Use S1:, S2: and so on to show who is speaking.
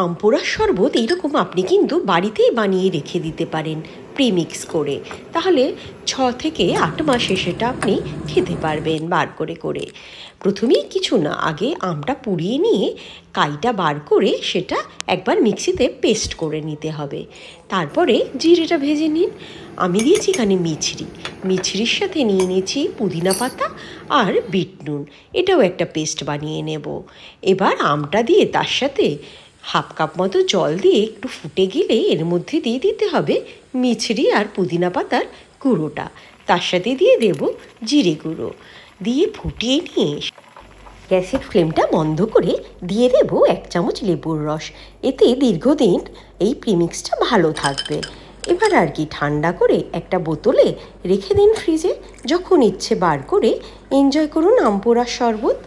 S1: আম পোড়ার শরবত এইরকম আপনি কিন্তু বাড়িতেই বানিয়ে রেখে দিতে পারেন প্রিমিক্স করে। তাহলে 6 থেকে 8 মাসে সেটা আপনি খেতে পারবেন বার করে করে। প্রথমেই কিছু না, আগে আমটা পুড়িয়ে নিয়ে কাইটা বার করে সেটা একবার মিক্সিতে পেস্ট করে নিতে হবে। তারপরে জিরেটা ভেজে নিন। আমি দিয়েছি এখানে মিছরির সাথে নিয়ে নিয়েছি পুদিনা পাতা আর বিট নুন, এটাও একটা পেস্ট বানিয়ে নেব। এবার আমটা দিয়ে তার সাথে 1/2 কাপ মতো জল দিয়ে একটু ফুটে গেলে এর মধ্যে দিয়ে দিতে হবে মিছরি আর পুদিনা পাতার গুঁড়োটা, তার সাথে দিয়ে দেব জিরে গুঁড়ো, দিয়ে ফুটিয়ে নিয়ে গ্যাসের ফ্লেমটা বন্ধ করে দিয়ে দেব 1 চামচ লেবুর রস। এতে দীর্ঘদিন এই প্রিমিক্সটা ভালো থাকবে। এবার আর কি ঠান্ডা করে একটা বোতলে রেখে দিন ফ্রিজে, যখন ইচ্ছে বার করে এনজয় করুন আম পোড়ার শরবত।